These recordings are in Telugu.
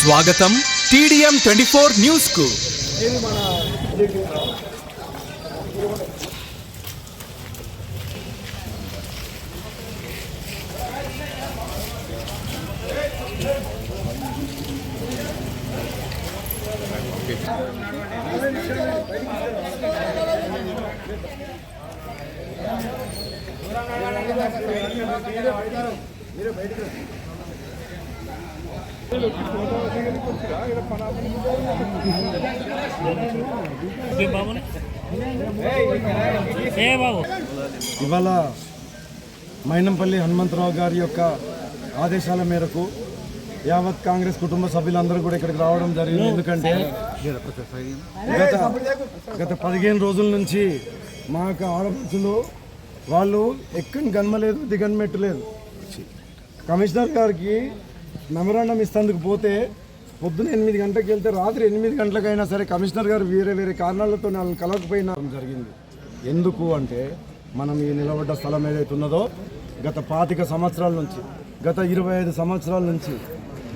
స్వాగతం TDM 24 న్యూస్ కు. ఇవాళ మైనంపల్లి హనుమంతరావు గారి యొక్క ఆదేశాల మేరకు యావత్ కాంగ్రెస్ కుటుంబ సభ్యులందరూ కూడా ఇక్కడికి రావడం జరిగింది. ఎందుకంటే గత 15 రోజుల నుంచి మా యొక్క ఆడపడుచులు వాళ్ళు ఎక్కని గన్మలేదు, దిగన్మెట్టలేదు. కమిషనర్ గారికి మెమరాండం ఇస్తేందుకు పోతే పొద్దున 8 గంటలకు వెళ్తే రాత్రి 8 గంటలకైనా సరే కమిషనర్ గారు వేరే కారణాలతో వాళ్ళని కలవకపోయినా జరిగింది. ఎందుకు అంటే మనం ఈ నిలబడ్డ స్థలం ఏదైతే ఉన్నదో గత 25 సంవత్సరాల నుంచి, గత 25 సంవత్సరాల నుంచి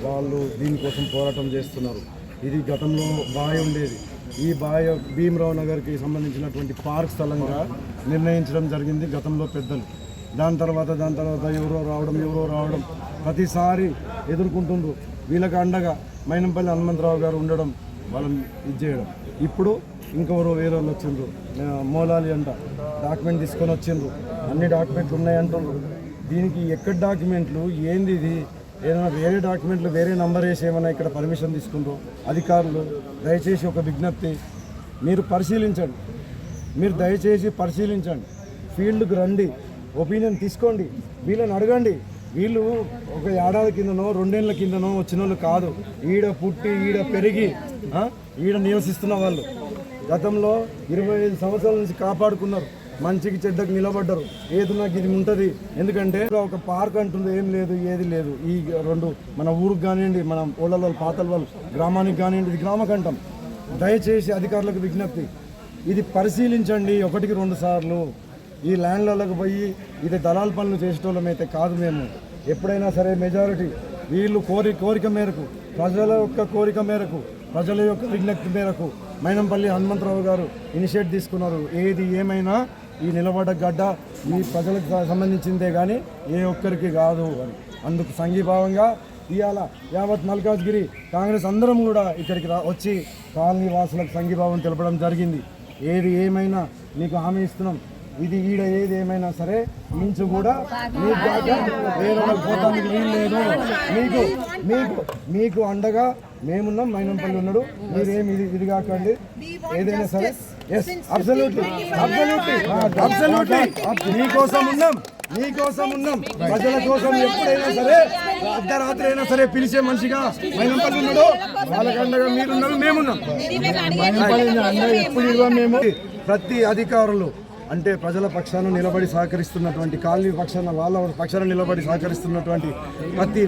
వాళ్ళు దీనికోసం పోరాటం చేస్తున్నారు. ఇది గతంలో బావి ఉండేది. ఈ బావి భీమరావు నగర్కి సంబంధించినటువంటి పార్క్ స్థలంగా నిర్ణయించడం జరిగింది గతంలో పెద్దలు. దాని తర్వాత ఎవరో రావడం ప్రతిసారి ఎదుర్కొంటుండ్రు. వీళ్ళకి అండగా మైనంపల్లి హనుమంతరావు గారు ఉండడం, వాళ్ళని ఇది చేయడం. ఇప్పుడు ఇంకెవరో వేరే వాళ్ళు వచ్చిండ్రు, మోలాలి అంట డాక్యుమెంట్ తీసుకొని వచ్చిండ్రు, అన్ని డాక్యుమెంట్లు ఉన్నాయంటుండ్రు. దీనికి ఎక్కడ డాక్యుమెంట్లు ఏంది? ఇది ఏదైనా వేరే డాక్యుమెంట్లు వేరే నంబర్ వేసి ఏమైనా ఇక్కడ పర్మిషన్ తీసుకుంటారు అధికారులు? దయచేసి ఒక విజ్ఞప్తి, మీరు పరిశీలించండి, మీరు దయచేసి పరిశీలించండి, ఫీల్డ్కి రండి, ఒపీనియన్ తీసుకోండి, వీళ్ళని అడగండి. వీళ్ళు ఒక ఏడాది కిందనో 2 ఏళ్ల కిందనో వచ్చిన వాళ్ళు కాదు, ఈడ పుట్టి ఈడ పెరిగి ఈడ నివసిస్తున్న వాళ్ళు. గతంలో 25 సంవత్సరాల నుంచి కాపాడుకున్నారు, మంచికి చెడ్డకు నిలబడ్డారు. ఏది నాకు ఇది ఉంటుంది. ఎందుకంటే ఒక పార్క్ అంటుంది, ఏం లేదు, ఏది లేదు. ఈ 2 మన ఊరికి కానివ్వండి, మన ఊళ్ళ పాతల వాళ్ళు గ్రామానికి కానివ్వండి, ఇది గ్రామకంఠం. దయచేసి అధికారులకు విజ్ఞప్తి, ఇది పరిశీలించండి 1-2 సార్లు. ఈ ల్యాండ్లకు పోయి ఇది దళాల పనులు చేసేటోళ్ళమైతే కాదు మేము. ఎప్పుడైనా సరే మెజారిటీ వీళ్ళు కోరిక మేరకు, ప్రజల యొక్క కోరిక మేరకు, ప్రజల యొక్క విజ్ఞప్తి మేరకు మైనంపల్లి హనుమంతరావు గారు ఇనిషియేట్ తీసుకున్నారు. ఏది ఏమైనా ఈ నిలబడ్డ గడ్డ ఈ ప్రజలకు సంబంధించిందే కానీ ఏ ఒక్కరికి కాదు అని. అందుకు సంఘీభావంగా ఇవాళ యావత్ మల్కాజ్గిరి కాంగ్రెస్ అందరం కూడా ఇక్కడికి వచ్చి కాలనీ వాసులకు సంఘీభావం తెలపడం జరిగింది. ఏది ఏమైనా మీకు హామీ ఇస్తున్నాం, ఇది ఈడ ఏది ఏమైనా సరే నుంచి కూడా మీకు వేరే పోతానికి వీలు లేదు. మీకు అండగా మేమున్నాం, మైనంపల్లి ఉన్నాడు. మీరేమి ఇది కాకండి, ఏదైనా సరే. ఎస్, అబ్సల్యూట్లీ మీకోసం ఉన్నాం, ప్రజల కోసం. ఎప్పుడైనా సరే అర్ధరాత్రి అయినా సరే పిలిచే మనిషిగా మైనంపల్లి ఉన్నాడు. వాళ్ళకి అండగా మీరున్నారు, మేమున్నాం. మైనంపల్లి అండగా ఎప్పుడు ఇవ్వం మేము. ప్రతి అధికారులు అంటే ప్రజల పక్షాన నిలబడి సహకరిస్తున్నటువంటి, కాలనీ పక్షాన వాళ్ళ పక్షాన నిలబడి సహకరిస్తున్నటువంటి ప్రతి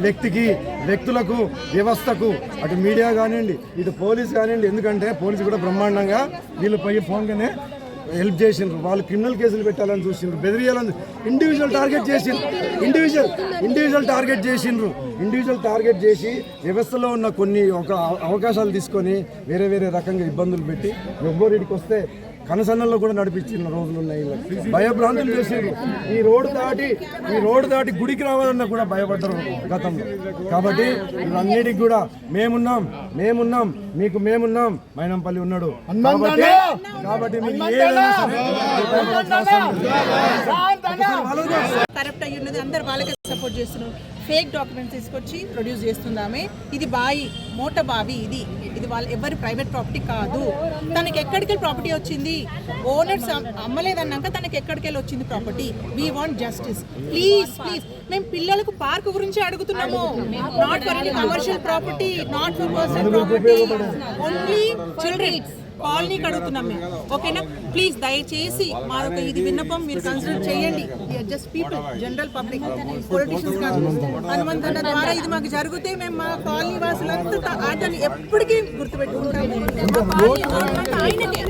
వ్యక్తులకు, వ్యవస్థకు, అటు మీడియా కానివ్వండి, ఇటు పోలీసు కానివ్వండి. ఎందుకంటే పోలీసు కూడా బ్రహ్మాండంగా వీళ్ళు పోయి ఫోన్గానే హెల్ప్ చేసిండ్రు. వాళ్ళు క్రిమినల్ కేసులు పెట్టాలని చూసిండ్రు, బెదిరియాలని, ఇండివిజువల్ టార్గెట్ చేసి వ్యవస్థలో ఉన్న కొన్ని అవకాశాలు తీసుకొని వేరే రకంగా ఇబ్బందులు పెట్టి ఎవ్వరికి వస్తే కనసన్నల్లో కూడా నడిపించిన రోజులు ఉన్నాయి. భయభ్రాంతులు చేసేది. ఈ రోడ్డు దాటి గుడికి రావాలన్నా కూడా భయపడ్డారు గతంలో. కాబట్టి ఇవన్నిటికి కూడా మేమున్నాం, మీకు మేమున్నాం, మైనంపల్లి ఉన్నాడు. కాబట్టి కరప్ట్ అయ్యి ఉన్నది, అందరు వాళ్ళకే సపోర్ట్ చేస్తున్నారు. ఫేక్ డాక్యుమెంట్స్ తీసుకొచ్చి ప్రొడ్యూస్ చేస్తుందామే. ఇది మోట బావి, ఇది వాళ్ళ ఎవరి ప్రైవేట్ ప్రాపర్టీ కాదు. తనకి ఎక్కడికి ప్రాపర్టీ వచ్చింది, ఓనర్స్ అమ్మలేదన్నాక తనకి ఎక్కడికి వచ్చింది property. We want justice. Please మేము పిల్లలకు పార్క్ గురించి అడుగుతున్నాము. Not for any commercial property, not for personal property, only childrens. కాలనీకి అడుగుతున్నాం మేము, ఓకేనా? ప్లీజ్ దయచేసి మా ఇది విన్నపం మీరు కన్సిడర్ చేయండి. Just people, general public, politicians కాదు. హనుమంతన్న ద్వారా ఇది మాకు జరిగితే మేము మా కాలనీ వాసులంతా ఆటని ఎప్పటికీ గుర్తుపెట్టుకుంటాము. మా కాలనీ గవర్నమెంట్ ఆయనకే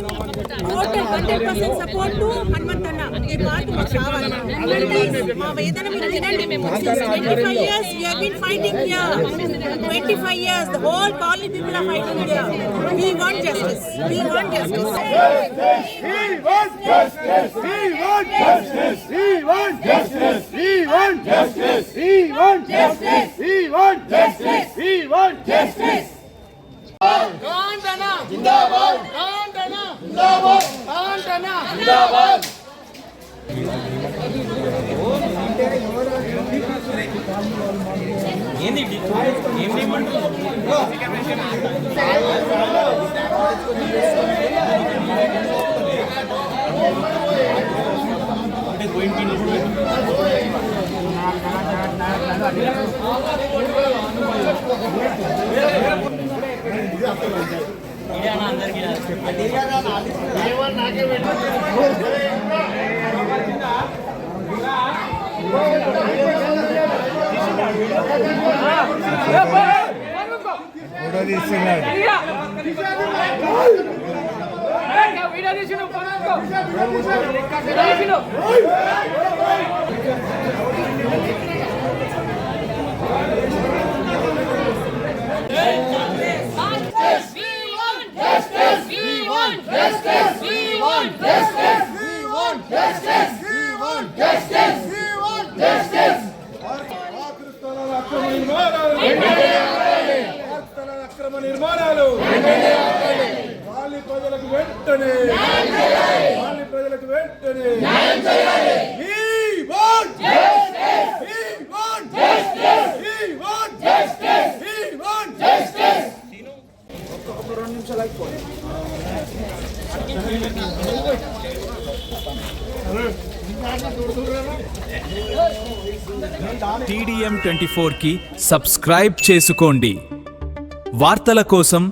టోటల్ 100% సపోర్ట్ టు హనుమంతన్న. ఈ మాట మాకు కావాలి. మా వేదన మీరు వినండి. 25 years we have been fighting here. 25 years the whole colony people are fighting here. We want justice. We want justice. We want justice. We want justice. We want justice. We want justice. We want justice. We want justice. We want justice. Gandana Jindabad. Gandana Jindabad. Gandana Jindabad. అక్రమ నిర్మాణాలు వాలి ప్రజలకు వెంటనే వాలి ప్రజలకు వెంటనే We want justice. We want justice. We want justice. We want justice. ఒక 2 నిమిషాలు అయిపోయి TDM 24 కి సబ్స్క్రైబ్ చేసుకోండి. వార్తల కోసం